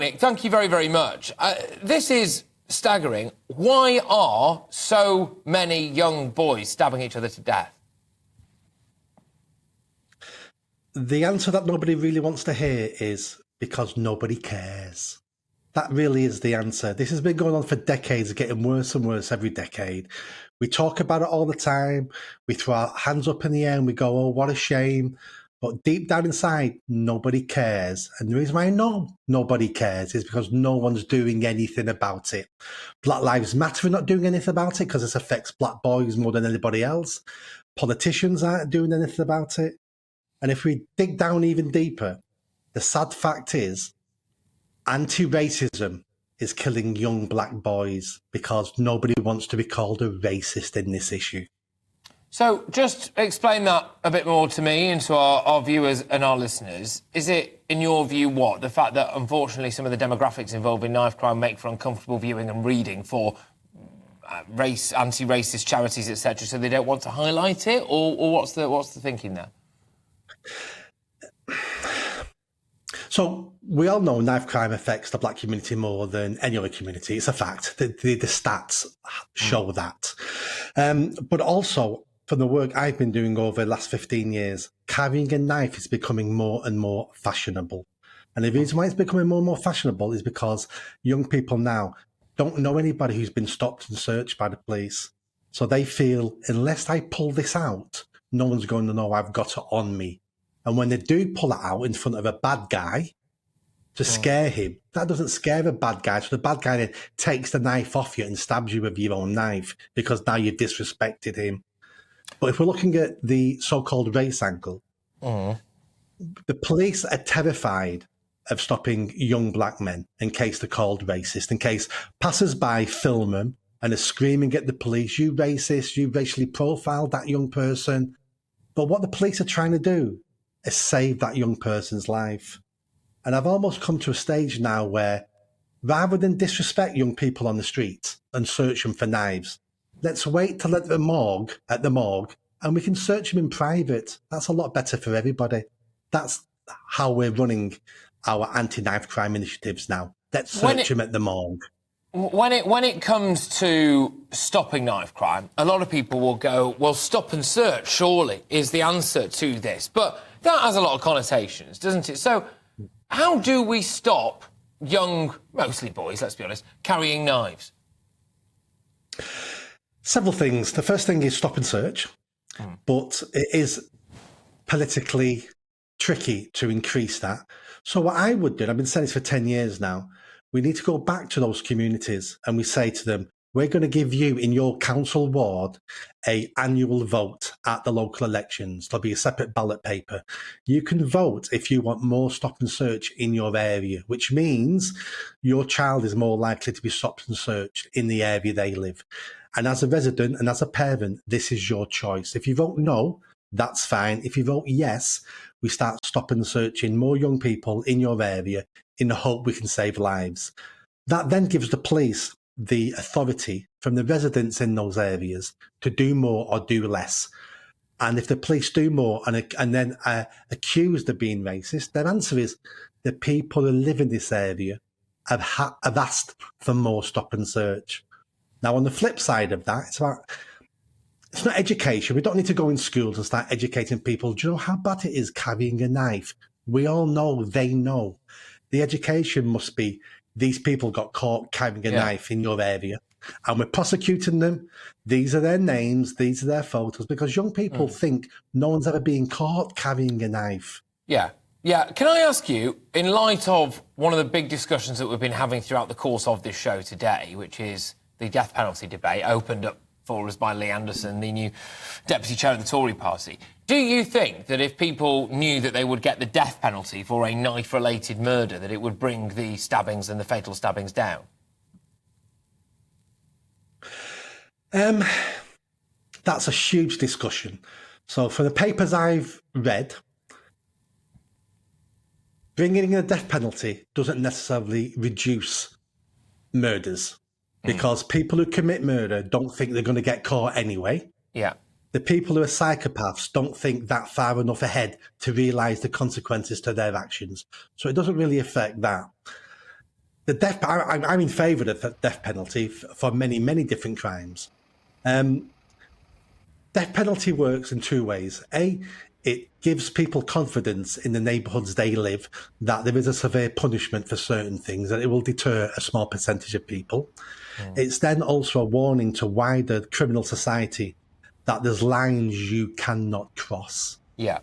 Nick. Thank you very, very much. This is staggering. Why are so many young boys stabbing each other to death? The answer that nobody really wants to hear is because nobody cares. That really is the answer. This has been going on for decades, getting worse and worse every decade. We talk about it all the time. We throw our hands up in the air and we go, oh, what a shame. But deep down inside, nobody cares. And the reason why I know nobody cares is because no one's doing anything about it. Black Lives Matter are not doing anything about it because this affects black boys more than anybody else. Politicians aren't doing anything about it. And if we dig down even deeper, the sad fact is anti-racism is killing young black boys because nobody wants to be called a racist in this issue. So just explain that a bit more to me and to our viewers and our listeners. Is it, in your view, what? The fact that, unfortunately, some of the demographics involved in knife crime make for uncomfortable viewing and reading for anti-racist charities, etc., so they don't want to highlight it? Or what's the thinking there? So we all know knife crime affects the black community more than any other community. It's a fact. The stats show that. But also, from the work I've been doing over the last 15 years, carrying a knife is becoming more and more fashionable. And the reason why it's becoming more and more fashionable is because young people now don't know anybody who's been stopped and searched by the police. So they feel, unless I pull this out, no one's going to know I've got it on me. And when they do pull it out in front of a bad guy to scare him, that doesn't scare a bad guy. So the bad guy then takes the knife off you and stabs you with your own knife because now you've disrespected him. But if we're looking at the so-called race angle, the police are terrified of stopping young black men in case they're called racist, in case passers-by film them and are screaming at the police, you racist, you racially profiled that young person. But what the police are trying to do is save that young person's life. And I've almost come to a stage now where rather than disrespect young people on the street and search them for knives, let's wait till at the morgue and we can search them in private. That's a lot better for everybody. That's how we're running our anti-knife crime initiatives now. Let's search them at the morgue. When it comes to stopping knife crime, a lot of people will go, well, stop and search, surely, is the answer to this. But that has a lot of connotations, doesn't it? So how do we stop young, mostly boys, let's be honest, carrying knives? Several things. The first thing is stop and search, but it is politically tricky to increase that. So what I would do, and I've been saying this for 10 years now, we need to go back to those communities and we say to them, we're going to give you in your council ward an annual vote at the local elections. There'll be a separate ballot paper. You can vote if you want more stop and search in your area, which means your child is more likely to be stopped and searched in the area they live. And as a resident and as a parent, this is your choice. If you vote no, that's fine. If you vote yes, we start stopping and searching more young people in your area in the hope we can save lives. That then gives the police the authority from the residents in those areas to do more or do less. And if the police do more and then accused of being racist, their answer is the people who live in this area have asked for more stop and search. Now, on the flip side of that, it's not education. We don't need to go in schools and start educating people. Do you know how bad it is carrying a knife? We all know, they know. The education must be, these people got caught carrying a knife in your area and we're prosecuting them. These are their names, these are their photos, because young people think no one's ever been caught carrying a knife. Yeah. Can I ask you, in light of one of the big discussions that we've been having throughout the course of this show today, which is the death penalty debate, opened up for us by Lee Anderson, the new deputy chair of the Tory party. Do you think that if people knew that they would get the death penalty for a knife-related murder, that it would bring the stabbings and the fatal stabbings down? That's a huge discussion. So for the papers I've read, bringing in a death penalty doesn't necessarily reduce murders. Because people who commit murder don't think they're going to get caught anyway. Yeah. The people who are psychopaths don't think that far enough ahead to realise the consequences to their actions. So it doesn't really affect that. I'm in favour of the death penalty for many different crimes. Death penalty works in two ways. A, it gives people confidence in the neighbourhoods they live that there is a severe punishment for certain things, and it will deter a small percentage of people. It's then also a warning to wider criminal society that there's lines you cannot cross. Yeah.